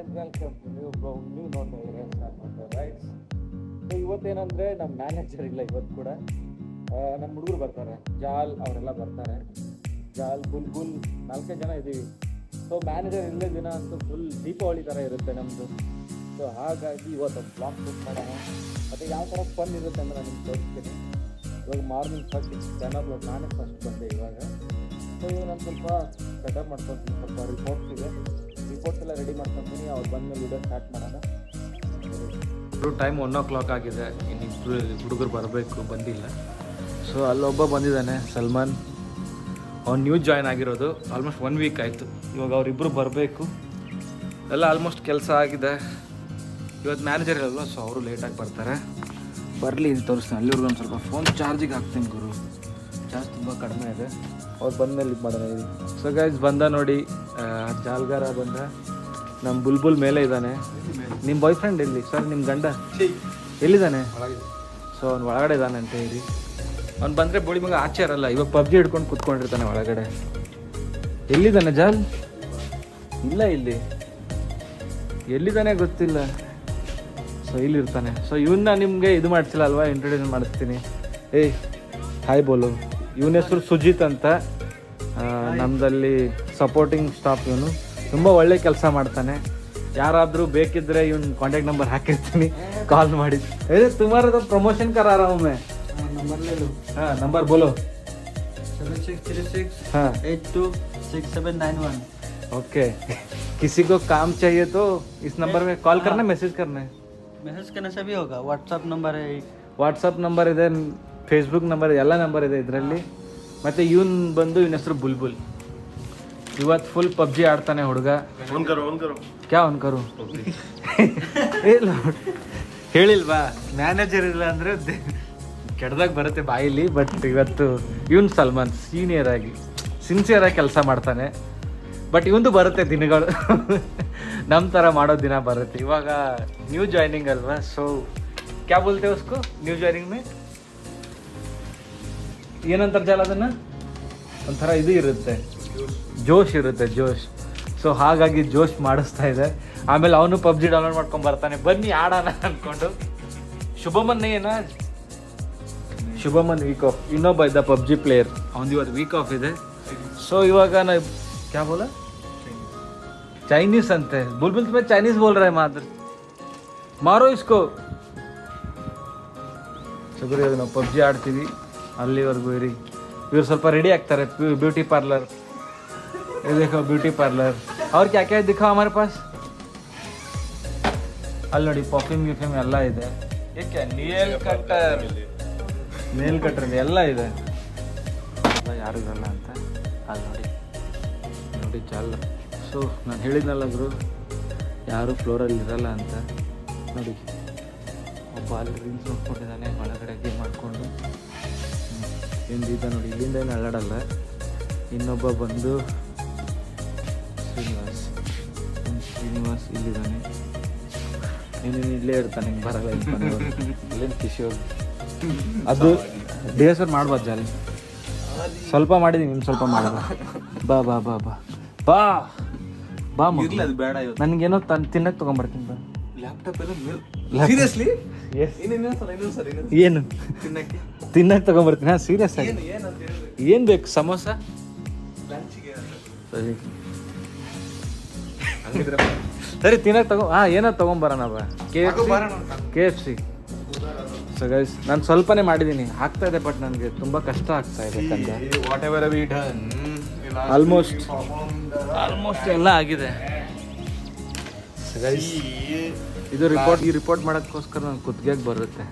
And welcome to ನೀವು ನೋಡ್ತಾ ಇದ್ದೀರಾ ರೈಟ್ಸ್. ಸೊ ಇವತ್ತೇನಂದರೆ ನಮ್ಮ ಮ್ಯಾನೇಜರ್ ಇಲ್ಲ ಇವತ್ತು ಕೂಡ. ನಮ್ಮ ಹುಡುಗರು ಬರ್ತಾರೆ, ಜಾಲ್ ಅವರೆಲ್ಲ ಬರ್ತಾರೆ. ಜಾಲ್ ಬುಲ್ಬುಲ್ 4 ಜನ ಇದ್ದೀವಿ. ಸೊ ಮ್ಯಾನೇಜರ್ ಇಲ್ಲೇ ದಿನ ಅಂತೂ ಫುಲ್ ದೀಪಾವಳಿ ಥರ ಇರುತ್ತೆ ನಮ್ಮದು. ಸೊ ಹಾಗಾಗಿ ಇವತ್ತು ಒಂದು ಬ್ಲಾಗ್ ಶೂಟ್ ಮಾಡೋಣ. ಮತ್ತು ಯಾವ ಥರ ಫನ್ ಇರುತ್ತೆ ಅಂದರೆ ನಾನು ನಿಮ್ಗೆ ತೋರಿಸ್ತೀನಿ. ಇವಾಗ ಮಾರ್ನಿಂಗ್ ಫಸ್ಟ್ 10 o'clock ನಾನೇ ಫಸ್ಟ್ ಬಂದೆ ಇವಾಗ. ಸೊ ಇವಾಗ ನಾನು ಸ್ವಲ್ಪ ಸೆಟಪ್ ಮಾಡ್ಕೊತೀನಿ, ಸ್ವಲ್ಪ ರಿಪೋರ್ಟ್ಸ್ ಎಲ್ಲ ರೆಡಿ ಮಾಡ್ಕೊತೀನಿ. ಅವ್ರು ಬಂದಮೇಲೆ ವಿಡಿಯೋ ಸ್ಟಾರ್ಟ್ ಮಾಡೋಣ. ಟೈಮ್ 1 o'clock ಆಗಿದೆ. ಇನ್ನಿಬ್ಬರು ಹುಡುಗರು ಬರಬೇಕು, ಬಂದಿಲ್ಲ. ಸೊ ಅಲ್ಲೊಬ್ಬ ಬಂದಿದ್ದಾನೆ, ಸಲ್ಮಾನ್. ಅವ್ನು ನ್ಯೂ ಜಾಯ್ನ್ ಆಗಿರೋದು, ಆಲ್ಮೋಸ್ಟ್ 1 week ಆಯಿತು. ಇವಾಗ ಅವರಿಬ್ಬರು ಬರಬೇಕು. ಎಲ್ಲ ಆಲ್ಮೋಸ್ಟ್ ಕೆಲಸ ಆಗಿದೆ. ಇವತ್ತು ಮ್ಯಾನೇಜರ್ ಇರಲ್ಲ, ಸೊ ಅವರು ಲೇಟಾಗಿ ಬರ್ತಾರೆ. ಬರಲಿ ತೋರಿಸ್ತೀನಿ. ಅಲ್ಲಿವರೆಗೂ ಒಂದು ಸ್ವಲ್ಪ ಫೋನ್ ಚಾರ್ಜಿಗೆ ಹಾಕ್ತೀನಿ ಗುರು, ಚಾರ್ಜ್ ತುಂಬ ಕಡಿಮೆ ಇದೆ. ಅವ್ರು ಬಂದಮೇಲೆ ಇದು ಮಾಡೋಣ ಇರಿ. ಸೊ ಗೈಸ್ ಬಂದ ನೋಡಿ, ಜಾಲ್ಗಾರ ಬಂದ. ನಮ್ಮ ಬುಲ್ಬುಲ್ ಮೇಲೆ ಇದ್ದಾನೆ. ನಿಮ್ಮ ಬಾಯ್ ಫ್ರೆಂಡ್ ಎಲ್ಲಿ ಸರ್? ನಿಮ್ಮ ಗಂಡ ಎಲ್ಲಿದ್ದಾನೆ? ಸೊ ಅವ್ನು ಒಳಗಡೆ ಇದ್ದಾನೆ ಅಂತ ಹೇಳಿ. ಅವ್ನು ಬಂದರೆ ಬೋಳಿ ಮಗ ಆಚೆ ಇರಲ್ಲ, ಇವಾಗ ಪಬ್ಜಿ ಹಿಡ್ಕೊಂಡು ಕೂತ್ಕೊಂಡಿರ್ತಾನೆ ಒಳಗಡೆ. ಎಲ್ಲಿದ್ದಾನೆ ಜಾಲ್? ಇಲ್ಲ, ಇಲ್ಲಿ ಎಲ್ಲಿದ್ದಾನೆ ಗೊತ್ತಿಲ್ಲ. ಸೊ ಇಲ್ಲಿರ್ತಾನೆ. ಸೊ ಇವನ್ನ ನಿಮಗೆ ಇದು ಮಾಡ್ತಿಲ್ಲ ಅಲ್ವಾ, ಇಂಟ್ರೊಡ್ಯೂಸ್ ಮಾಡಿಸ್ತೀನಿ. ಏಯ್ ಹಾಯ್ ಬೋಲು. ಇವನ ಹೆಸರು ಸುಜಿತ್ ಅಂತ. ನಮ್ಮದಲ್ಲಿ ಸಪೋರ್ಟಿಂಗ್ ಸ್ಟಾಫ್. ಇವನು ತುಂಬ ಒಳ್ಳೆ ಕೆಲಸ ಮಾಡ್ತಾನೆ. ಯಾರಾದರೂ ಬೇಕಿದ್ದರೆ ಇವನ್ ಕಾಂಟ್ಯಾಕ್ಟ್ ನಂಬರ್ ಹಾಕಿರ್ತೀನಿ, ಕಾಲ್ ಮಾಡಿ. ಏ ತುಮಾರ ಪ್ರಮೋಷನ್ ಕರಾ ರहा हूं मैं. नंबर ले लो. हाँ नंबर बोलो. 7636 हाँ 826791. ओके. किसी को काम चाहिए तो इस नंबर में कॉल करना, मैसेज करना है. मैसेज करने से भी होगा. व्हाट्सअप नंबर है. ವಾಟ್ಸಪ್ ನಂಬರ್ ಇದೆ, ಫೇಸ್ಬುಕ್ ನಂಬರ್, ಎಲ್ಲ ನಂಬರ್ ಇದೆ ಇದರಲ್ಲಿ. ಮತ್ತು ಇವನ್ ಬಂದು ಇವನ ಹೆಸರು ಬುಲ್ಬುಲ್. ಇವತ್ತು ಫುಲ್ ಪಬ್ಜಿ ಆಡ್ತಾನೆ ಹುಡುಗ. ಕ್ಯಾ ಆನ್ ಕರು ಇಲ್ಲ ಹೇಳಿಲ್ವಾ, ಮ್ಯಾನೇಜರ್ ಇಲ್ಲ ಅಂದರೆ ಕೆಡ್ದಾಗ ಬರುತ್ತೆ ಬಾಯಿಲಿ. ಬಟ್ ಇವತ್ತು ಇವನ್ ಸಲ್ಮಾನ್ ಸೀನಿಯರ್ ಆಗಿ ಸಿನ್ಸಿಯರ್ ಆಗಿ ಕೆಲಸ ಮಾಡ್ತಾನೆ. ಬಟ್ ಇವಂದು ಬರುತ್ತೆ ದಿನಗಳು, ನಮ್ಮ ಥರ ಮಾಡೋ ದಿನ ಬರುತ್ತೆ. ಇವಾಗ ನ್ಯೂ ಜಾಯ್ನಿಂಗ್ ಅಲ್ವಾ. ಸೊ ಕ್ಯಾ ಬೋಲ್ತೆ ಉಸ್ಕೋ ನ್ಯೂ ಜಾಯ್ನಿಂಗ್ ಮೇ ಏನಂತಾರೆ ಜಾಲ, ಅದನ್ನು ಒಂಥರ ಇದು ಇರುತ್ತೆ, ಜೋಶ್ ಇರುತ್ತೆ, ಜೋಶ್. ಸೊ ಹಾಗಾಗಿ ಜೋಶ್ ಮಾಡಿಸ್ತಾ ಇದೆ. ಆಮೇಲೆ ಅವನು ಪಬ್ಜಿ ಡೌನ್ಲೋಡ್ ಮಾಡ್ಕೊಂಡು ಬರ್ತಾನೆ, ಬನ್ನಿ ಆಡೋಣ ಅಂದ್ಕೊಂಡು. ಶುಭಮನ್ ಏನ, ಶುಭಮನ್ ವೀಕ್ ಆಫ್. ಇನ್ನೊಬ್ಬ ಇದ್ದ ಪಬ್ಜಿ ಪ್ಲೇಯರ್, ಅವನು ಇವತ್ತು ವೀಕ್ ಆಫ್ ಇದೆ. ಸೊ ಇವಾಗ ನಾ ಕ್ಯಾ ಬೋಲ, ಚೈನೀಸ್ ಅಂತೆ. ಬುಲ್ಬುಲ್ तुम्हें चाइनीज बोल रहा है मादर, मारो इसको. ಸಗುರು ಇವಾಗ ನಾವು ಪಬ್ಜಿ ಆಡ್ತೀವಿ, ಅಲ್ಲಿವರೆಗೂ ಇರಿ. ಇವ್ರು ಸ್ವಲ್ಪ ರೆಡಿ ಆಗ್ತಾರೆ. ಬ್ಯೂಟಿ ಪಾರ್ಲರ್ देखो, ब्यूटी पार्लर. और क्या क्या दिखा हमारे पास. ಅಲ್ಲಿ ನೋಡಿ ಪರ್ಫ್ಯೂಮ್ ಗಿಫ್ಯೂಮ್ ಎಲ್ಲ ಇದೆ. ಏಕೆ ನೇಲ್ ಕಟ್ಟರ್ ಎಲ್ಲ ಇದೆ. ಯಾರು ಇರಲ್ಲ ಅಂತ ಅಲ್ಲಿ ನೋಡಿ ನೋಡಿ ಚಾಲ. ಸೊ ನಾನು ಹೇಳಿದ್ನಲ್ಲ ಗುರು, ಯಾರು ಫ್ಲೋರಲ್ಲಿ ಇರಲ್ಲ ಅಂತ. ನೋಡಿ ಒಬ್ಬ ಅಲ್ಲಿ ರೀಲ್ಸ್ ನೋಡ್ಕೊಂಡಿದ್ದಾನೆ, ಒಳಗಡೆ ಗೇಮ್ ಮಾಡಿಕೊಂಡು ಎಂದಿದ್ದ ನೋಡಿ. ಇಲ್ಲಿಂದ ಏನು ಅಲ್ಲಾಡಲ್ಲ. ಇನ್ನೊಬ್ಬ ಬಂದು ಶ್ರೀನಿವಾಸ್ ಇಲ್ಲಿದ್ದಾನೆ. ನೀನು ಇಲ್ಲೇ ಇರ್ತಾನೆ, ಹಿಂಗೆ ಬರಲ್ಲ. ಇಲ್ಲೇನು ಕಿಶೋರ್ ಅದು ಡೇಸರ್ ಮಾಡ್ಬೋದು ಜಾಲಿ. ಸ್ವಲ್ಪ ಮಾಡಿದ್ದೀನಿ, ಇನ್ನು ಸ್ವಲ್ಪ ಮಾಡೋದು. ಬಾ ಬಾ ಬಾ ಬಾ ಬಾ ಬಾ ಅದು ಬೇಡ. ನನಗೇನೋ ತಿನ್ನಕ್ಕೆ ತೊಗೊಂಬರ್ತೀನಿ ಬಾ. ಲ್ಯಾಪ್ಟಾಪ್ ಎಲ್ಲ ಸೀರಿಯಸ್ಲಿ ಏನು ತಿನ್ನಕ್ಕೆ ತೊಗೊಂಬರ್ತೀನಿ. ಹಾಂ ಸೀರಿಯಸ್ ಆಗಿ ಏನು ಬೇಕು? ಸಮೋಸ ಸರಿ ಸರಿ ತಿನ್ನಕ್ಕೆ ತಗೋ. ಹಾಂ ಏನೋ ತೊಗೊಂಬರೋಣ ಬಾ. KFC. ಸೊ ಗೈಸ್ ನಾನು ಸ್ವಲ್ಪನೇ ಮಾಡಿದ್ದೀನಿ, ಆಗ್ತಾ ಇದೆ. ಬಟ್ ನನಗೆ ತುಂಬ ಕಷ್ಟ ಆಗ್ತಾ ಇದೆ ಯಾಕಂದರೆ ಆಲ್ಮೋಸ್ಟ್ ಎಲ್ಲ ಆಗಿದೆ. ಸೊ ಗೈಸ್ ಇದು ರಿಪೋರ್ಟ್ ಮಾಡೋದಕ್ಕೋಸ್ಕರ ನಾನು ಕುತ್ತಿಗೆಗೆ ಬರುತ್ತೆ.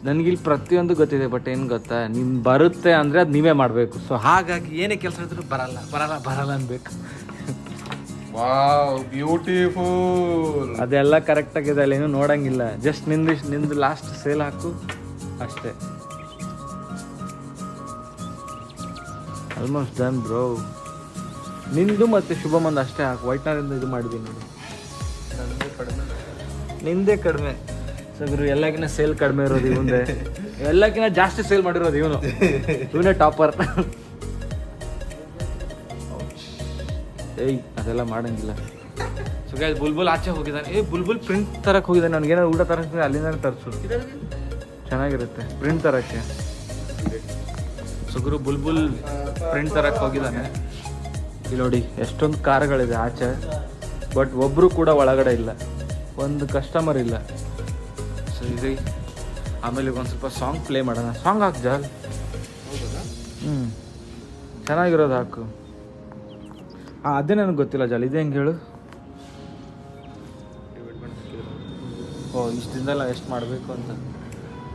ನನಗಿಲ್ಲಿ ಪ್ರತಿಯೊಂದು ಗೊತ್ತಿದೆ. ಬಟ್ ಏನು ಗೊತ್ತಾ, ನಿಮ್ ಬರುತ್ತೆ ಅಂದರೆ ಅದು ನೀವೇ ಮಾಡಬೇಕು. ಸೊ ಹಾಗಾಗಿ ಏನೇ ಕೆಲಸ ಇದ್ರೂ ಬರಲ್ಲ ಬರಲ್ಲ ಬರಲ್ಲ ಅನ್ಬೇಕು. Wow beautiful. ಅದೆಲ್ಲ ಕರೆಕ್ಟಾಗಿದೆ, ಅಲ್ಲಿ ಏನೂ ನೋಡಂಗಿಲ್ಲ. ಜಸ್ಟ್ ನಿಂದು ಲಾಸ್ಟ್ ಸೇಲ್ ಹಾಕು ಅಷ್ಟೇ. Almost done bro. ನಿಂದು ಮತ್ತು ಶುಭಮಂದು ಅಷ್ಟೇ ಹಾಕು. ವೈಟ್ನರಿಂದ ಇದು ಮಾಡಿದ್ದೀನಿ ನೋಡಿ. ನಿಂದೇ ಕಡಿಮೆ. ಸಗರು ಎಲ್ಲಕ್ಕಿಂತ ಸೇಲ್ ಕಡಿಮೆ ಇರೋದು ಇವಂದೇ. ಎಲ್ಲಕ್ಕಿಂತ ಜಾಸ್ತಿ ಸೇಲ್ ಮಾಡಿರೋದು ಇವನೇ ಟಾಪರ್. ಏಯ್ ಅದೆಲ್ಲ ಮಾಡಂಗಿಲ್ಲ. ಸೊ ಗೈಸ್ ಬುಲ್ಬುಲ್ ಆಚೆ ಹೋಗಿದ್ದಾನೆ. ಬುಲ್ಬುಲ್ ಪ್ರಿಂಟ್ ತರಕ್ಕೆ ಹೋಗಿದ್ದಾನೆ. ನನಗೇನಾದ್ರು ಊಟ ತರಕ್ಕೆ ಅಲ್ಲಿಂದ ತರಿಸು, ಚೆನ್ನಾಗಿರುತ್ತೆ ಪ್ರಿಂಟ್ ತರಕ್ಕೆ. ಸುಗುರು ಬುಲ್ಬುಲ್ ಪ್ರಿಂಟ್ ತರಕ್ಕೆ ಹೋಗಿದ್ದಾನೆ. ಇಲ್ಲಿ ನೋಡಿ ಎಷ್ಟೊಂದು ಕಾರ್ಗಳಿದೆ ಆಚೆ, ಬಟ್ ಒಬ್ಬರು ಕೂಡ ಒಳಗಡೆ ಇಲ್ಲ, ಒಂದು ಕಸ್ಟಮರ್ ಇಲ್ಲ. ಸೊ ಇದು ಆಮೇಲೆ ಒಂದು ಸ್ವಲ್ಪ ಸಾಂಗ್ ಪ್ಲೇ ಮಾಡೋಣ. ಸಾಂಗ್ ಹಾಕು ಜಾಲ್. ಚೆನ್ನಾಗಿರೋದು ಹಾಕು. ಅದೇ ನನಗೆ ಗೊತ್ತಿಲ್ಲ ಜಾಲ್, ಇದೆ ಹೆಂಗೆ ಹೇಳು. ಇಷ್ಟು ದಿನದಲ್ಲ ಎಷ್ಟು ಮಾಡಬೇಕು ಅಂತ,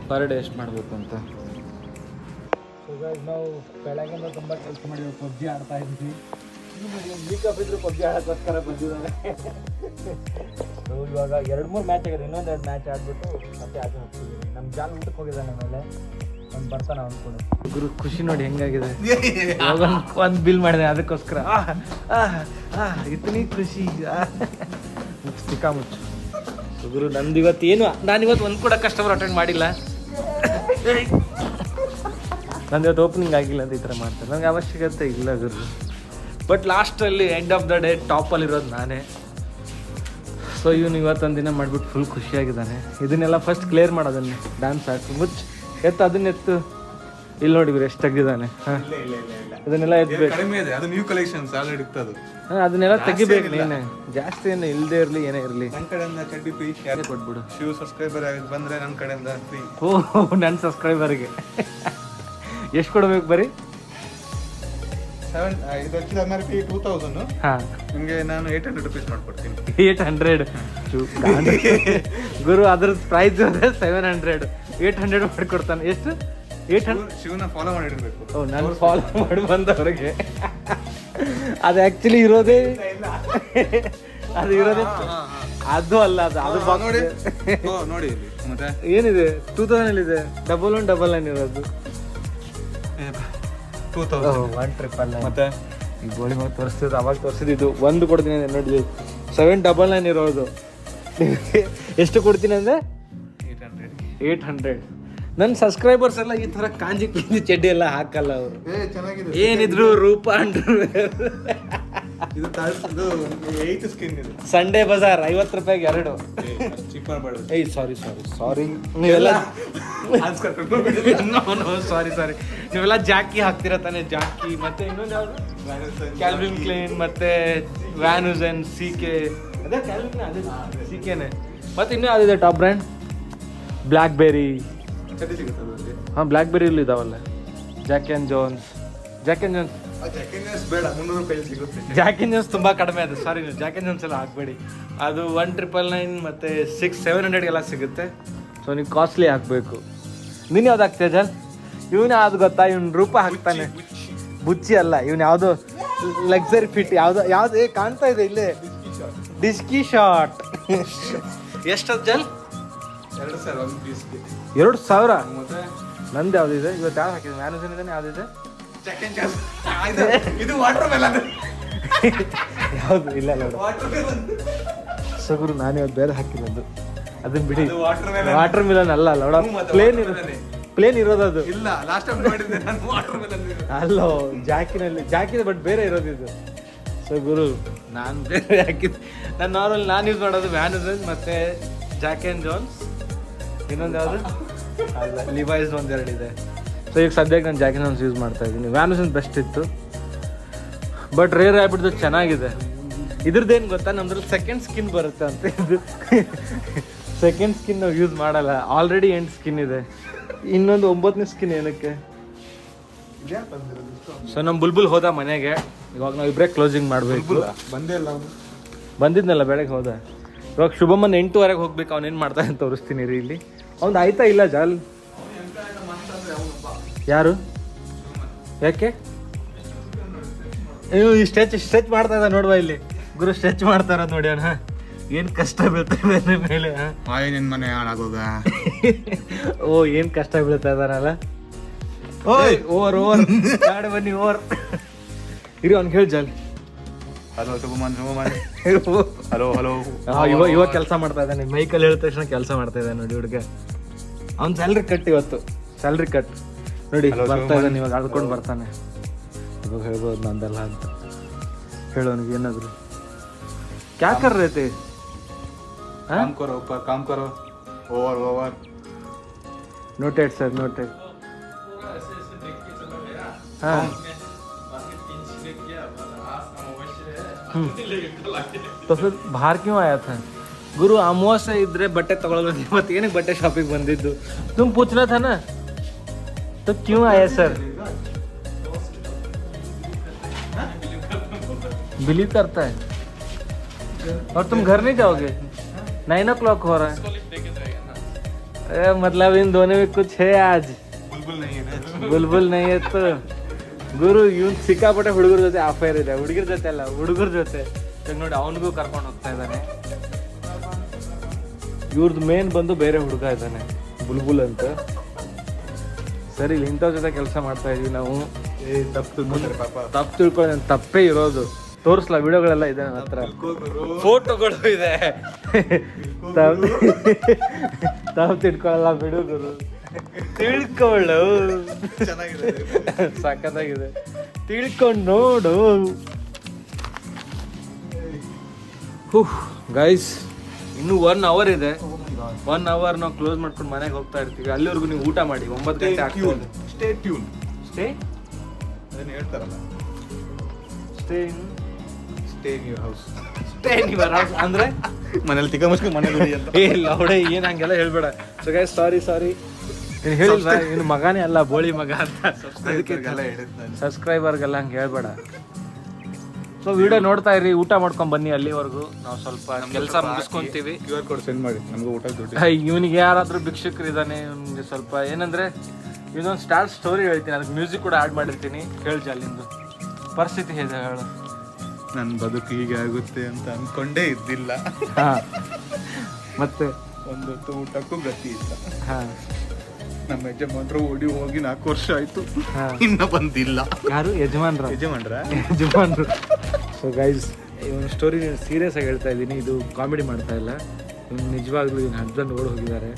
ಪರ್ ಡೇ ಎಷ್ಟು ಮಾಡಬೇಕು ಅಂತ. ನಾವು ಬೆಳಗ್ಗೆಯಿಂದ ತುಂಬ ಕೆಲಸ ಮಾಡಿದ್ವಿ, ಪಬ್ಜಿ ಆಡ್ತಾ ಇದ್ವಿ. ವೀಕಪ್ ಇದ್ರು ಪಬ್ಜಿ ಆಡೋಕ್ಕೋಸ್ಕರ ಬಂದಿದ್ದಾರೆ. ಇವಾಗ 2-3 ಮ್ಯಾಚ್ ಆಗಿದೆ, ಇನ್ನೊಂದು 2 ಮ್ಯಾಚ್ ಆಡ್ಬಿಟ್ಟು ಮತ್ತೆ ಆಚೆ ಹೋಗ್ತಿದ್ದೀವಿ. ನಮ್ಮ ಜಾಲ್ ಊಟಕ್ಕೆ ಹೋಗಿದ್ದಾನೆ, ಆಮೇಲೆ ಅವ್ನು ಬರ್ತಾನೆ ಅಂದ್ಕೊಂಡು. ಗುರು ಖುಷಿ ನೋಡಿ ಹೆಂಗಾಗಿದೆ. ಒಂದು ಬಿಲ್ ಮಾಡಿದೆ ಅದಕ್ಕೋಸ್ಕರ. ಇತನಿ ಖುಷಿ ಸಿಕ್ಕಾ ಮುಚ್ಚು. ಗುರು ನಂದು ಇವತ್ತು ಏನು, ನಾನಿವತ್ತು ಒಂದು ಕೂಡ ಕಸ್ಟಮರ್ ಅಟೆಂಡ್ ಮಾಡಿಲ್ಲ. ನಂದು ಇವತ್ತು ಓಪನಿಂಗ್ ಆಗಿಲ್ಲ ಅಂತ ಈ ಥರ ಮಾಡ್ತಾರೆ. ನನಗೆ ಅವಶ್ಯಕತೆ ಇಲ್ಲ ಗುರು. ಬಟ್ ಲಾಸ್ಟಲ್ಲಿ ಎಂಡ್ ಆಫ್ ದ ಡೇ ಟಾಪಲ್ಲಿರೋದು ನಾನೇ. ಸೊ ಇವನು ಇವತ್ತೊಂದು ದಿನ ಮಾಡಿಬಿಟ್ಟು ಫುಲ್ ಖುಷಿಯಾಗಿದ್ದಾನೆ. ಇದನ್ನೆಲ್ಲ ಫಸ್ಟ್ ಕ್ಲಿಯರ್ ಮಾಡೋದನ್ನೇ. ಡ್ಯಾನ್ಸ್ ಹಾಕು ಮುಚ್ಚು, ಎತ್ತು ಅದನ್ನ ಎತ್ತು. ಇಲ್ಲಿ ನೋಡಿ ಇವ್ರು ಎಷ್ಟು ತೆಗ್ದಿದ್ದಾನೆ. ಹಾಂ ಅದನ್ನೆಲ್ಲ ಎತ್ತಬೇಕು. ಕಡಿಮೆ ಇದೆ, ಅದು ನ್ಯೂ ಕಲೆಕ್ಷನ್ಸ್ ಆಲ್ರೆಡಿ ಇರ್ತದೆ. ಹಾಂ ಅದನ್ನೆಲ್ಲ ತೆಗಿಬೇಕು ನೀನೆ. ಜಾಸ್ತಿ ಏನು ಇಲ್ಲದೆ ಇರಲಿ, ಏನೇ ಇರಲಿ. ನನ್ನ ಕಡೆಯಿಂದ ಚಡ್ಡಿ ಫ್ರೀ, ಯಾಕೆ ಕೊಟ್ಬಿಡು. ಶಿವ್ ಸಬ್ಸ್ಕ್ರೈಬರ್ ಬಂದರೆ ನನ್ನ ಕಡೆಯಿಂದ ಫ್ರೀ. ನನ್ನ ಸಬ್ಸ್ಕ್ರೈಬರ್ಗೆ ಎಷ್ಟು ಕೊಡಬೇಕು ಬರೀ? 7 ಇದು ಆಕ್ಚುಲಿ MRP 2000. ಹಾಂ ನಿಮಗೆ ನಾನು 800 rupees ಮಾಡ್ಕೊಡ್ತೀನಿ. 800 ಗುರು, ಅದ್ರದ್ದು ಪ್ರೈಸ್ 700, 800 ಮಾಡಿಕೊಡ್ತಾನೆ. ಎಷ್ಟು? 800. ಶಿವನ ಫಾಲೋ ಮಾಡಿರ್ಬೇಕು. ನಾನು ಫಾಲೋ ಮಾಡಿ ಬಂದವ್ರಿಗೆ ಅದು ಆ್ಯಕ್ಚುಲಿ ಇರೋದೇ ಅದು ಇರೋದೇ ಅದು ಅಲ್ಲ, ಅದು ನೋಡಿ ನೋಡಿ ಮತ್ತೆ ಏನಿದೆ 2000 ಇದೆ. 1199 ಇರೋದು 2000 ಮತ್ತೆ ಈ ಗೋಳಿ ಮಗ ತೋರಿಸ್ತಿದ್ದು ಅವಾಗ ತೋರಿಸಿದ್ದು. ಒಂದು ಕೊಡ್ತೀನಿ ಅಂದ್ರೆ ನೋಡಿ 799 ಇರೋದು. ಎಷ್ಟು ಕೊಡ್ತೀನಿ ಅಂದರೆ 800. ನನ್ನ ಸಬ್ಸ್ಕ್ರೈಬರ್ಸ್ ಎಲ್ಲ ಈ ಥರ ಕಾಂಜಿ ಪಿಂಜಿ ಚಡ್ಡಿ ಎಲ್ಲ ಹಾಕಲ್ಲ ಅವರು. ಏನಿದ್ರು ರೂಪ ಇದು 8 ಸ್ಕಿನ್ ಇದು. ಸಂಡೇ ಬಜಾರ್ 50 ರೂಪಾಯಿಗೆ 2. ಚಿಪ್ ಮಾಡಬೇಡ. ಏಯ್ ಸಾರಿ ನೀವೆಲ್ಲ ಸಾರಿ ನೀವೆಲ್ಲ ಜಾಕಿ ಹಾಕ್ತಿರ ತಾನೆ. ಜಾಕಿ ಮತ್ತೆ ಇನ್ನೊಂದು ಯಾವುದು, ಕ್ಯಾಲ್ವಿನ್ ಕ್ಲೈನ್ ಮತ್ತೆ ವ್ಯಾನುಸನ್, CK. ಅದೇ ಕ್ಯಾಲ್ವಿನ್, ಅದೇ CKನೇ. ಮತ್ತೆ ಇನ್ನೂ ಯಾವುದಿದೆ ಟಾಪ್ ಬ್ರ್ಯಾಂಡ್? ಬ್ಲ್ಯಾಕ್ಬೆರಿ. ಚಡ್ಡಿ ಸಿಗುತ್ತೆ ಅದರಲ್ಲಿ. ಹಾಂ ಬ್ಲ್ಯಾಕ್ಬೆರಿಲಿ ಇದಾವಲ್ಲ. ಜಾಕ್ ಆ್ಯಂಡ್ ಜೋನ್ಸ್ ಬೇಡ, 300 ರೂಪಾಯಿ ಸಿಗುತ್ತೆ. ಜಾಕ್ ಆ್ಯಂಡ್ ಜೋನ್ಸ್ ತುಂಬ ಕಡಿಮೆ ಅದು. ಸಾರಿ ನೀವು ಜಾಕ್ ಆ್ಯಂಡ್ ಜೋನ್ಸ್ ಎಲ್ಲ ಹಾಕ್ಬೇಡಿ. ಅದು 1999 ಮತ್ತು 700 ಎಲ್ಲ ಸಿಗುತ್ತೆ. ಸೊ ನೀವು ಕಾಸ್ಟ್ಲಿ ಹಾಕಬೇಕು. ನೀನು ಯಾವ್ದು ಹಾಕ್ತೀಯ ಜಲ್? ಇವನು ಯಾವ್ದು ಗೊತ್ತಾ? ಇವ್ನು ರೂಪ ಹಾಕ್ತಾನೆ. ಬುಚ್ಚಿ ಅಲ್ಲ, ಇವನು ಯಾವುದೋ ಲಕ್ಸರಿ ಫಿಟ್ ಯಾವ್ದು ಕಾಣ್ತಾ ಇದೆ ಇಲ್ಲೇ, ಡಿಸ್ಕಿ ಶಾರ್ಟ್. ಎಷ್ಟದು ಜಲ್? 2000 ಒಂದು ಪೀಸ್ಗೆ. 2000. ಮತ್ತೆ ನಂದು ಯಾವುದಿದೆ ಇವತ್ತು? ಯಾವ್ದು ಹಾಕಿದೆ? ಮ್ಯಾನುಸನ್ ಇದ್ದಾನೆ, ಯಾವುದಿದೆ? ಇದು ವಾಟರ್ ಮೆಲನ್. ಯಾವುದು? ಇಲ್ಲ ವಾಟರ್ ಮೆಲನ್. ಸಗುರು ನಾನು ಇವತ್ತು ಬೇರೆ ಹಾಕಿರೋದು. ಅದನ್ನ ಬಿಡಿ. ವಾಟರ್ ಮಿಲನ್ ಅಲ್ಲ ನೋಡ, ಪ್ಲೇನ್ ಇರೋದು ಅದು. ಇಲ್ಲ, ಲಾಸ್ಟ್ ಟೈಮ್ ನೋಡಿದ್ದೆ ನಾನು ವಾಟರ್ ಮೆಲನ್. ಅಲ್ಲೋ ಜಾಕಿದೆ ಬಟ್ ಬೇರೆ ಇರೋದು ಇದು. ಸೊ ಗುರು ನಾನು ಬೇರೆ ಹಾಕಿದ್ದೆ. ನಾನು ಯೂಸ್ ಮಾಡೋದು ವ್ಯಾನುಸನ್ ಮತ್ತೆ ಜಾಕ್ ಆ್ಯಂಡ್ ಜೋನ್ಸ್. ಇನ್ನೊಂದು ಯಾವುದು ಅಲ್ಲ, ಲಿವೈಸ್ ಒಂದೆರಡು ಇದೆ. ಸೊ ಈಗ ಸದ್ಯಕ್ಕೆ ನಾನು ಜಾಕ್ ಆ್ಯಂಡ್ ಜೋನ್ಸ್ ಯೂಸ್ ಮಾಡ್ತಾ ಇದ್ದೀನಿ. ವ್ಯಾನುಸನ್ ಬೆಸ್ಟ್ ಇತ್ತು, ಬಟ್ ರೇರ್ ಆಗ್ಬಿಟ್ಟು ಚೆನ್ನಾಗಿದೆ. ಇದ್ರದ್ದೇನು ಗೊತ್ತಾ, ನಮ್ದ್ರಲ್ಲಿ ಸೆಕೆಂಡ್ ಸ್ಕಿನ್ ಬರುತ್ತೆ ಅಂತ. ಇದು ಸೆಕೆಂಡ್ ಸ್ಕಿನ್ ನಾವು ಯೂಸ್ ಮಾಡಲ್ಲ, ಆಲ್ರೆಡಿ ಎಂಡ್ ಸ್ಕಿನ್ ಇದೆ. ಇನ್ನೊಂದು 9ನೇ ಸ್ಕಿನ್ ಏನಕ್ಕೆ? ಸೊ ನಮ್ಮ ಬುಲ್ಬುಲ್ ಹೋದ ಮನೆಗೆ. ಇವಾಗ ನಾವು ಇಬ್ಬರೇ ಕ್ಲೋಸಿಂಗ್ ಮಾಡಬೇಕು. ಬಂದೇ ಇಲ್ಲ, ಬಂದಿದ್ನಲ್ಲ ಬೆಳಗ್ಗೆ ಹೋದ. ಇವಾಗ ಶುಭಮನ್ 8:15 ಹೋಗ್ಬೇಕು. ಅವನೇನು ಮಾಡ್ತಾನೆ ಅಂತ ತೋರಿಸ್ತೀನಿ ರೀ. ಇಲ್ಲಿ ಅವ್ನು ಆಯ್ತಾ ಇಲ್ಲ ಜಾಲ್? ಯಾರು? ಯಾಕೆ ಸ್ಟ್ರೆಚ್ ಮಾಡ್ತಾ ಇದ್ದ ನೋಡುವ ಇಲ್ಲಿ. ಗುರು ಸ್ಟ್ರೆಚ್ ಮಾಡ್ತಾ ಇರೋದು ನೋಡಿ ಅವನ. ಏನು ಕಷ್ಟ ಬೀಳ್ತಾ ಇದೆ ಮೇಲೆ. ನಿನ್ ಮನೆ ಹಾಳಾಗೋಗ. ಓ ಏನು ಕಷ್ಟ ಬೀಳ್ತಾ ಇದ್ದಾನಲ್ಲ. ಓಯ್ ಓವರ್ ಗಾಡಿ ಬನ್ನಿ ಓವರ್ ಇರಿ. ಅವ್ನಿಗೆ ಹೇಳಿ ಜಾಲ್. ಹಲೋ ಶುಭಮನ್. ಹಲೋ ಇವಾಗ ಕೆಲಸ ಮಾಡ್ತಾ ಇದ್ದಾನೆ. ಮೈಕಲ್ಲಿ ಹೇಳಿದ ತಕ್ಷಣ ಕೆಲಸ ಮಾಡ್ತಾ ಇದ್ದಾನೆ ನೋಡಿ ಹುಡುಗ. ಅವ್ನ ಸ್ಯಾಲ್ರಿ ಕಟ್ ಇವತ್ತು. ಸ್ಯಾಲ್ರಿ ಕಟ್ ನೋಡಿ ಬರ್ತಾ ಇದ್ದಾನೆ. ಇವಾಗ ಆಡ್ಕೊಂಡು ಬರ್ತಾನೆ. ಇವಾಗ ಹೇಳ್ಬೋದು ನಂದಲ್ಲ ಅಂತ ಹೇಳೋನಿಗೆ ಏನಾದ್ರು. क्या कर रहे थे? काम करो ऊपर, काम करो. ओवर. Noted sir, noted. हाँ. तो फिर बाहर क्यों आया था? गुरु अमावास्ಯೆ ಇದ್ರೆ ಬಟ್ಟೆ ತಗೊಳ್ಳೋದು ಮತ್ತೆ ಏನಕ್ಕೆ ಬಟ್ಟೆ ಶಾಪಿಂಗ್ ಬಂದಿದ್ದು? तुम पूछना था ना, तो क्यों आया सर? बिलीव करता है. और तुम घर नहीं जाओगे? 9 o'clock हो रहा है. मतलब इन दोनों में कुछ है आज. बुलबुल नहीं है. ಬುಲ್ಬುಲ್ ನೈ ಇತ್ತು ಗುರು. ಇವ್ನು ಸಿಕ್ಕಾಪಟ್ಟೆ ಹುಡುಗರ ಜೊತೆ ಅಫೇರ್ ಇದೆ. ಹುಡುಗರ ಜೊತೆ ಅಲ್ಲ, ಹುಡುಗರ ಜೊತೆ. ಈಗ ನೋಡಿ ಅವನಿಗೂ ಕರ್ಕೊಂಡು ಹೋಗ್ತಾ ಇದ್ದಾನೆ. ಇವ್ರದ್ದು ಮೇನ್ ಬಂದು ಬೇರೆ ಹುಡುಗ ಇದ್ದಾನೆ, ಬುಲ್ಬುಲ್ ಅಂತ. ಸರಿ, ಇಲ್ಲಿ ಇಂಥವ್ರ ಜೊತೆ ಕೆಲಸ ಮಾಡ್ತಾ ಇದೀವಿ ನಾವು. ತಪ್ಪು ತಿಳ್ಕೊಳ್ಳಿ, ತಪ್ಪೇ ಇರೋದು. ತೋರಿಸ್ಲಾ? ವಿಡಿಯೋಗಳೆಲ್ಲ ಇದೆ ನನ್ನ ಹತ್ರ, ಫೋಟೋಗಳು ಇದೆ. ತಪ್ಪು ತಿಳ್ಕೊಳ್ಳಲ್ಲ ಬಿಡು ಗುರು, ತಿಳ್ಕೊಳ್ಳು. ಸಖತ್ತಾಗಿದೆ, ತಿಳ್ಕೊಂಡು ನೋಡು. ಗೈಸ್, ಇನ್ನು 1 hour ಇದೆ. 1 hour ನಾವು ಕ್ಲೋಸ್ ಮಾಡ್ಕೊಂಡು ಮನೆಗೆ ಹೋಗ್ತಾ ಇರ್ತೀವಿ. ಅಲ್ಲಿವರೆಗೂ ನೀವು ಊಟ ಮಾಡಿ. 9 ಗಂಟೆ ಆಗ್ತದೆ. Stay tune. ಸ್ಟೇ ಅದನ್ನ ಹೇಳ್ತಾರಲ್ಲ, stay in your house. Stay in your house ಅಂದ್ರೆ ಮನೇಲಿ ತಿಕ್ಕ ಮುಚ್ಕೊಂಡು ಮನೆಗೆ ಹೋಗಿ ಅಂತ. ಏ ಲೌಡೆ, ಏನ್ ಹಂಗೆಲ್ಲ ಹೇಳ್ಬೇಡ. ಸೊ ಗೈಸ್, ಸಾರಿ ನೀನು ಹೇಳಿಲ್ವಾ ಇನ್ನು ಮಗನೇ ಅಲ್ಲ, ಬೋಳಿ ಮಗ ಅಂತ. ಅದಕ್ಕೆ ಸಬ್ಸ್ಕ್ರೈಬರ್ಗೆಲ್ಲ ಹಂಗೆ ಹೇಳ್ಬೇಡ. ಸೊ ವಿಡಿಯೋ ನೋಡ್ತಾ ಇರಿ, ಊಟ ಮಾಡ್ಕೊಂಡ್ ಬನ್ನಿ. ಅಲ್ಲಿವರೆಗೂ ನಾವು ಸ್ವಲ್ಪ ಕೆಲಸ ಮುಗಿಸ್ಕೊಂತೀವಿ. QR ಕೋಡ್ ಸೆಂಡ್ ಮಾಡಿ, ನಮಗೂ ಊಟ ದುಡ್ಡು. ಇವನಿಗೆ ಯಾರಾದ್ರೂ ಭಿಕ್ಷುಕರು ಇದ್ದಾನೆ, ಇವನಿಗೆ ಸ್ವಲ್ಪ ಏನಂದ್ರೆ ಇದೊಂದು ಸ್ಟಾರ್ಟ್ ಸ್ಟೋರಿ ಹೇಳ್ತೀನಿ, ಅದಕ್ಕೆ ಮ್ಯೂಸಿಕ್ ಕೂಡ ಆ್ಯಡ್ ಮಾಡಿರ್ತೀನಿ. ಹೇಳ್ಜಿ ಅಲ್ಲಿಂದು ಪರಿಸ್ಥಿತಿ ಹೇಗೆ ಹೇಳು. ನನ್ನ ಬದುಕು ಹೀಗೆ ಆಗುತ್ತೆ ಅಂತ ಅನ್ಕೊಂಡೇ ಇದ್ದಿಲ್ಲ. ಹಾ, ಮತ್ತೆ ಒಂದು ಹೊತ್ತು ಊಟಕ್ಕೂ ಗತಿ ಇಲ್ಲ. ಹಾ, ನಮ್ಮ ಯಜಮಾನ್ರು ಓಡಿ ಹೋಗಿ 4 ವರ್ಷ ಆಯ್ತು, ಹಾ. ಇನ್ನ ಬಂದಿಲ್ಲ. ಯಾರು? ಯಜಮಾನ್ರ? ಯಜಮಾನ್ರು. ಸೊ ಗೈಸ್, ಇವನು ಸ್ಟೋರಿ ಸೀರಿಯಸ್ ಆಗಿ ಹೇಳ್ತಾ ಇದ್ದೀನಿ, ಇದು ಕಾಮಿಡಿ ಮಾಡ್ತಾ ಇಲ್ಲ. ಇವ್ನು ನಿಜವಾಗ್ಲೂ ಇವನ ಹಸ್ಬೆಂಡ್ ಓಡ್ ಹೋಗಿದ್ದಾರೆ.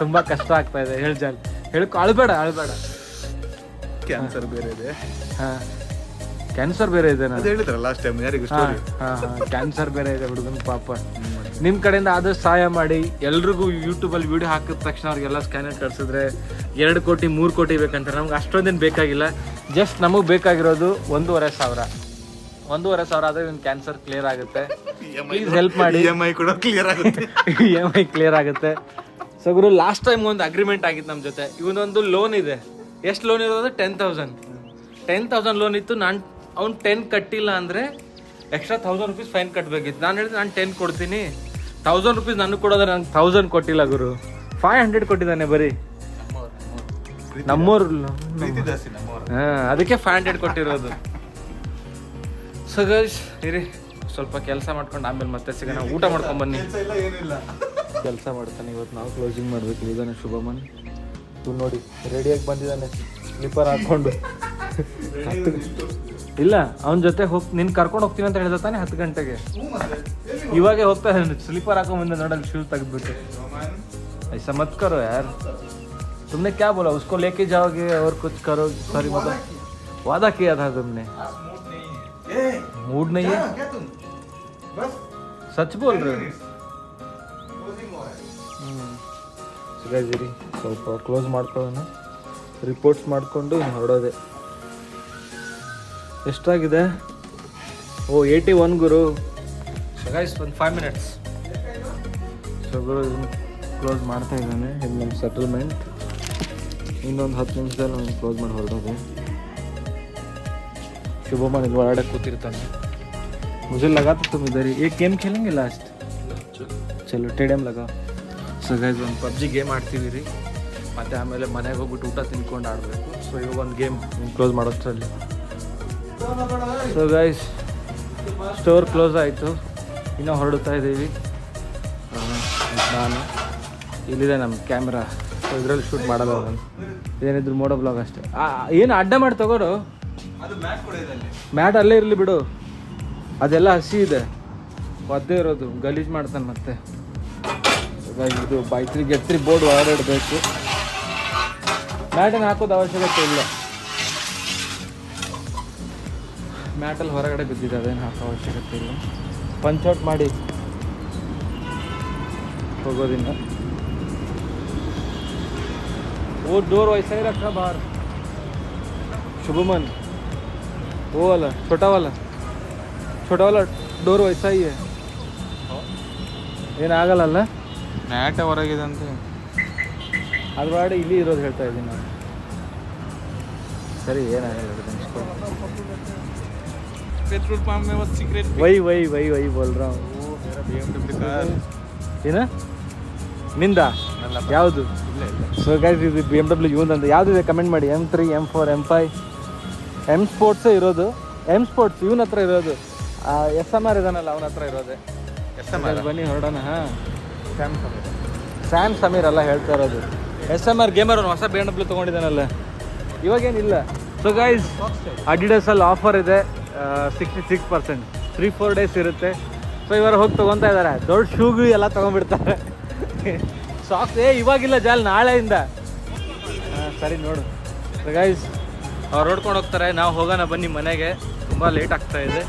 ತುಂಬಾ ಕಷ್ಟ ಆಗ್ತಾ ಇದೆ. ಹೇಳ್ಕೊ, ಅಳ್ಬೇಡ. ಕ್ಯಾನ್ಸರ್ ಬೇರೆ ಇದೆ. ಹಾ, ಕ್ಯಾನ್ಸರ್ ಬೇರೆ ಇದೆ. ಅದು ಹೇಳಿದ್ರಲ್ಲ ಲಾಸ್ಟ್ ಟೈಮ್, ಯಾರಿಗೂ ಸ್ಟೋರಿ. ಕ್ಯಾನ್ಸರ್ ಬೇರೆ ಇದೆ ಹುಡುಗನ ಪಾಪ. ನಿಮ್ಮ ಕಡೆಯಿಂದ ಆದಷ್ಟು ಸಹಾಯ ಮಾಡಿ. ಎಲ್ರಿಗೂ ಯೂಟ್ಯೂಬಲ್ಲಿ ವಿಡಿಯೋ ಹಾಕಿದ ತಕ್ಷಣ ಅವ್ರಿಗೆಲ್ಲ ಸ್ಕ್ಯಾನರ್ ಕಳ್ಸಿದ್ರೆ 2 ಕೋಟಿ 3 ಕೋಟಿ ಬೇಕಂತಾರೆ. ನಮ್ಗೆ ಅಷ್ಟೊಂದೇನು ಬೇಕಾಗಿಲ್ಲ. ಜಸ್ಟ್ ನಮಗೆ ಬೇಕಾಗಿರೋದು 1,500,000. 1,500,000 ಆದರೆ ಇವ್ನ ಕ್ಯಾನ್ಸರ್ ಕ್ಲಿಯರ್ ಆಗುತ್ತೆ. ಪ್ಲೀಸ್ ಹೆಲ್ಪ್ ಮಾಡಿ. EMI ಕೂಡ ಕ್ಲಿಯರ್ ಆಗುತ್ತೆ. EMI ಕ್ಲಿಯರ್ ಆಗುತ್ತೆ. ಸೊ ಗುರು, ಲಾಸ್ಟ್ ಟೈಮ್ ಒಂದು ಅಗ್ರಿಮೆಂಟ್ ಆಗಿತ್ತು ನಮ್ಮ ಜೊತೆ. ಇವನೊಂದು ಲೋನ್ ಇದೆ. ಎಷ್ಟು ಲೋನ್ ಇರೋದು? 10,000 ಲೋನ್ ಇತ್ತು. ಅವ್ನು 10 ಕಟ್ಟಿಲ್ಲ ಅಂದರೆ ಎಕ್ಸ್ಟ್ರಾ 1,000 ರೂಪೀಸ್ ಫೈನ್ ಕಟ್ಟಬೇಕಿತ್ತು. ನಾನು ಹೇಳಿದೆ ನಾನು 10 ಕೊಡ್ತೀನಿ. 1,000 ರೂಪೀಸ್ ನನಗೆ ಕೊಡೋದ್ರೆ ನಂಗೆ 1,000 ಕೊಟ್ಟಿಲ್ಲ ಗುರು, 500 ಕೊಟ್ಟಿದ್ದಾನೆ ಬರೀ. ನಮ್ಮೂರು. ಹಾಂ, ಅದಕ್ಕೆ 500 ಕೊಟ್ಟಿರೋದು. ಸೊ ಗೈಸ್, ಇರಿ ಸ್ವಲ್ಪ ಕೆಲಸ ಮಾಡ್ಕೊಂಡು ಆಮೇಲೆ ಮತ್ತೆ ಸಿಗೋಣ. ಊಟ ಮಾಡ್ಕೊಂಡು ಬನ್ನಿ. ಕೆಲಸ ಮಾಡ್ತಾನೆ ಇವತ್ತು. ನಾವು ಕ್ಲೋಸಿಂಗ್ ಮಾಡಬೇಕು. ಇದಾನೆ ಶುಭಮನ್. ಇವ್ನು ನೋಡಿ ರೆಡಿಯಾಗಿ ಬಂದಿದ್ದಾನೆ, ಸ್ಲಿಪ್ಪರ್ ಹಾಕ್ಕೊಂಡು. ಇಲ್ಲ, ಅವನ ಜೊತೆ ನಿನ್ ಕರ್ಕೊಂಡು ಹೋಗ್ತೀನಿ ಅಂತ ಹೇಳಿದ ತಾನೆ 10 ಗಂಟೆಗೆ. ಇವಾಗೆ ಹೋಗ್ತಾ ಇದ್ದಾನೆ, ಸ್ಲಿಪ್ಪರ್ ಹಾಕೊಂಡ್ ಬಂದೆ ನೋಡಲ್ಲಿ, ಶೂಸ್ ತೆಗೆದ್ಬಿಟ್ಟು. ऐसा मत करो यार, तुमने क्या बोला? उसको लेके जाओगे और कुछ करो. सॉरी, मतलब वादा किया था तुमने. मूड नहीं है? सच बोल रहे हो? ಸಿಗಾಜಿರಿ ಸ್ವಲ್ಪ ಕ್ಲೋಸ್ ಮಾಡ್ಕೊಳ್ಳೋಣ. ರಿಪೋರ್ಟ್ಸ್ ಮಾಡಿಕೊಂಡು ಇನ್ನು ಹೊರಡೋದೆ. ಎಷ್ಟಾಗಿದೆ? ಓ 81 ಗುರು. ಸೊ ಗೈಸ್, ಒಂದು 5 minutes. ಸೊ ಗುರು ಇದನ್ನು ಕ್ಲೋಸ್ ಮಾಡ್ತಾ ಇದ್ದಾನೆ. ಇದು ನಮ್ಮ ಸೆಟಲ್ಮೆಂಟ್. ಇನ್ನೊಂದು 10 ನಿಮಿಷದಲ್ಲಿ ನಾನು ಕ್ಲೋಸ್ ಮಾಡಿ ಹೊರಡೋದೆ. ಶುಭಮನ್ ಇಲ್ಲಿ ಒಳಗಡೆ ಕೂತಿರ್ತಾನೆ. मुझे लगा तो तुम इधर ही एक गेम खेलेंगे लास्ट. चलो टेडम लगा. ಸೊ ಗೈಸ್, ಒಂದು PUBG ಗೇಮ್ ಆಡ್ತೀವಿ ರೀ. ಮತ್ತು ಆಮೇಲೆ ಮನೆಗೆ ಹೋಗ್ಬಿಟ್ಟು ಊಟ ತಿನ್ಕೊಂಡು ಆಡಬೇಕು. ಸೊ ಇವಾಗ ಒಂದು ಗೇಮ್ ಕ್ಲೋಸ್ ಮಾಡೋಷ್ಟರಲ್ಲಿ. ಸೊ ಗೈಸ್, ಸ್ಟೋರ್ ಕ್ಲೋಸ್ ಆಯಿತು. ಇನ್ನೂ ಹೊರಡ್ತಾ ಇದ್ದೀವಿ. ನಾನು ಇಲ್ಲಿದೆ ನಮ್ಮ ಕ್ಯಾಮ್ರಾ. ಸೊ ಇದರಲ್ಲಿ ಶೂಟ್ ಮಾಡಲ್ಲ ನಾನು. ಏನಿದ್ರು ಮೋಡೋ ಬ್ಲಾಗ್ ಅಷ್ಟೇ. ಏನು ಅಡ್ಡ ಮಾಡಿ ತಗೋರು. ಮ್ಯಾಟ್ ಅಲ್ಲೇ ಇರಲಿ ಬಿಡು, ಅದೆಲ್ಲ ಹಸಿ ಇದೆ. ಒದ್ದೇ ಇರೋದು ಗಲೀಜು ಮಾಡ್ತಾನೆ ಮತ್ತೆ. ಇದು ಬೈತ್ರಿ ಬೋರ್ಡ್ ಹೊರಗಡೆ ಇಡಬೇಕು. ಮ್ಯಾಟನ್ನು ಹಾಕೋದು ಅವಶ್ಯಕತೆ ಇಲ್ಲ. ಮ್ಯಾಟಲ್ಲಿ ಹೊರಗಡೆ ಬಿದ್ದಿದೆ, ಅದೇನು ಹಾಕೋ ಅವಶ್ಯಕತೆ ಇಲ್ಲ. ಪಂಚೌಟ್ ಮಾಡಿ ಹೋಗೋದಿನ್ನ. वो डोर वैसा ही रखा बाहर. शुभमन वो वाला छोटा वाला डोर वैसा ही है. ಏನಾಗಲ್ಲ ಮ್ಯಾಟ ಹೊರಗಿದಂತೆ ಅದ್ರೊಳಗಡೆ ಇಲ್ಲಿ ಇರೋದು ಹೇಳ್ತಾ ಇದ್ದೀನಿ ನಾನು. ಸರಿ ಏನಾಗಲ್ಲ पेट्रोल पंप में वो सीक्रेट वही बोल रहा हूँ. वो मेरा BMW कार ಏನ ನಿಂದ ಯಾವುದು? ಸೊ ಗೈಸ್ ಇದು BMW ಇವಂದಂತ ಯಾವುದಿದೆ ಕಮೆಂಟ್ ಮಾಡಿ. M3 M4 M5 M ಸ್ಪೋರ್ಟ್ಸೇ ಇರೋದು. M ಸ್ಪೋರ್ಟ್ಸ್ ಇವನ ಹತ್ರ ಇರೋದು. SMR ಇದಾನಲ್ಲ ಅವನ ಹತ್ರ ಇರೋದೆ. ಬನ್ನಿ ಹೊರಡೋಣ. ಹಾಂ ಸ್ಯಾಮ್ ಸಮೀರ್ ಅಲ್ಲ ಹೇಳ್ತಾ ಇರೋದು. SMR ಗೇಮರ್ ಅವನು ಹೊಸ BMW ತೊಗೊಂಡಿದ್ದಾನಲ್ಲ ಇವಾಗೇನಿಲ್ಲ. ಸೊ ಗೈಸ್ ಅಡಿಡಾಸಲ್ಲಿ ಆಫರ್ ಇದೆ 66%, 3-4 ಡೇಸ್ ಇರುತ್ತೆ. ಸೊ ಇವರು ಹೋಗಿ ತೊಗೊತಾ ಇದ್ದಾರೆ. ದೊಡ್ಡ ಶೂಗೂ ಎಲ್ಲ ತೊಗೊಂಡ್ಬಿಡ್ತಾರೆ. ಸಾಕ್ಸ್ ಇವಾಗಿಲ್ಲ ಜಾಲ್ ನಾಳೆಯಿಂದ. ಹಾಂ ಸರಿ ನೋಡು. ಸೊ ಗೈಸ್ ಅವ್ರು ನೋಡ್ಕೊಂಡು ಹೋಗ್ತಾರೆ. ನಾವು ಹೋಗೋಣ ಬನ್ನಿ ಮನೆಗೆ. ತುಂಬ ಲೇಟ್ ಆಗ್ತಾ ಇದೆ.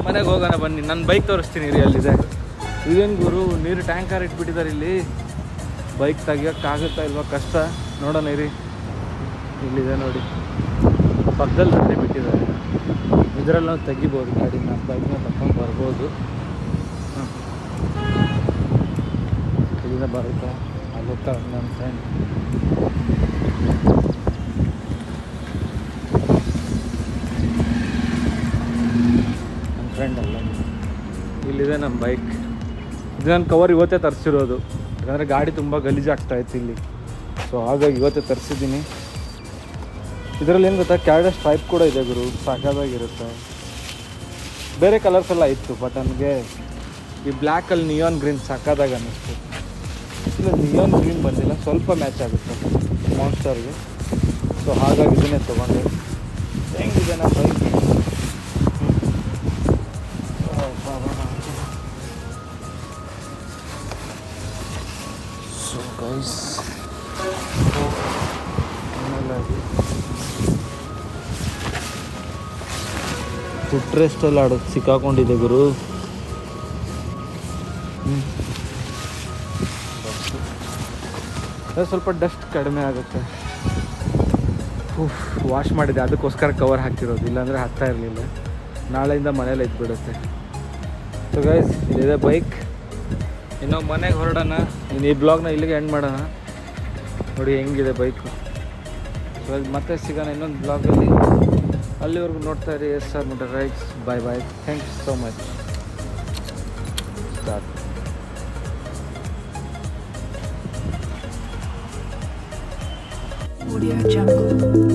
ಮನೆಗೆ ಹೋಗೋಣ ಬನ್ನಿ. ನನ್ನ ಬೈಕ್ ತೋರಿಸ್ತೀನಿ ರೀ ಅಲ್ಲಿದೆ. ಇದೇನು ಗುರು ನೀರು ಟ್ಯಾಂಕರ್ ಇಟ್ಬಿಟ್ಟಿದ್ದಾರೆ ಇಲ್ಲಿ. ಬೈಕ್ ತೆಗಿಯೋಕ್ಕಾಗುತ್ತಾ ಇಲ್ವಾ ಕಷ್ಟ ನೋಡೋಣ ಇರಿ. ಇಲ್ಲಿದೆ ನೋಡಿ ಪಕ್ಕದಲ್ಲಿ ತಂದೆ ಬಿಟ್ಟಿದ್ದಾರೆ. ಇದರಲ್ಲಿ ನಾವು ತೆಗಿಬೋದು ಗಾಡಿನ, ಬೈಕ್ನ ತಗೊಂಡು ಬರ್ಬೋದು. ಹಾಂ ಇಲ್ಲಿಂದ ಬರುತ್ತಾ ಅಲ್ಲಿ ಹೋಗ್ತಾರೆ ನನ್ನ ಫ್ರೆಂಡ್. ನನ್ನ ಫ್ರೆಂಡ್ ಅಲ್ಲ, ಇಲ್ಲಿದೆ ನಮ್ಮ ಬೈಕ್. ಇದು ನನ್ನ ಕವರ್ ಇವತ್ತೇ ತರಿಸಿರೋದು. ಯಾಕಂದರೆ ಗಾಡಿ ತುಂಬ ಗಲೀಜಾಗ್ತಾಯಿತ್ತು ಇಲ್ಲಿ. ಸೊ ಹಾಗಾಗಿ ಇವತ್ತೇ ತರಿಸಿದ್ದೀನಿ. ಇದರಲ್ಲಿ ಏನು ಗೊತ್ತಾ, ಕ್ಯಾರಡ ಸ್ಟ್ರೈಪ್ ಕೂಡ ಇದೆ ಗುರು, ಸಾಕಾಗಿರುತ್ತೆ. ಬೇರೆ ಕಲರ್ಸ್ ಎಲ್ಲ ಇತ್ತು ಬಟ್ ನನಗೆ ಈ ಬ್ಲ್ಯಾಕಲ್ಲಿ ನಿಯಾನ್ ಗ್ರೀನ್ ಸಾಕಾದಾಗ ಅನ್ನಿಸ್ತು. ಇಲ್ಲ ನಿಯಾನ್ ಗ್ರೀನ್ ಬಂದಿಲ್ಲ, ಸ್ವಲ್ಪ ಮ್ಯಾಚ್ ಆಗುತ್ತೆ ಮಾನ್ಸ್ಟರ್ಗೆ. ಸೊ ಹಾಗಾಗಿ ಇದನ್ನೇ ತೊಗೊಂಡೆ. ಹೆಂಗಿದೆ ನಮ್ಮ ಬೈಕ್. ಸೊ ಗೈಸ್ ಫುಟ್ ರೆಸ್ಟಲ್ಲಿ ಆಡೋದು ಸಿಕ್ಕಾಕೊಂಡಿದೆ ಗುರು. ಸ್ವಲ್ಪ ಡಸ್ಟ್ ಕಡಿಮೆ ಆಗುತ್ತೆ. ವಾಶ್ ಮಾಡಿದೆ ಅದಕ್ಕೋಸ್ಕರ ಕವರ್ ಹಾಕಿರೋದು, ಇಲ್ಲಾಂದರೆ ಹಾಕ್ತಾ ಇರಲಿಲ್ಲ. ನಾಳೆಯಿಂದ ಮನೇಲಿ ಇದ್ಬಿಡುತ್ತೆ. ಸೊ ಗೈಸ್ ಇದಿದೆ ಬೈಕ್. ಇನ್ನೂ ಮನೆಗೆ ಹೊರಡೋಣ. ಇನ್ನು ಈ ಬ್ಲಾಗ್ನ ಇಲ್ಲಿಗೆ ಎಂಡ್ ಮಾಡೋಣ. ನೋಡಿ ಹೆಂಗಿದೆ ಬೈಕು. ಸೊ ಮತ್ತೆ ಸಿಗೋಣ ಇನ್ನೊಂದು ಬ್ಲಾಗಲ್ಲಿ. ಅಲ್ಲಿವರೆಗೂ ನೋಡ್ತಾ ಇರಿ SR motor rides. Bye bye. Thank you so much. Start. Audio Jungle.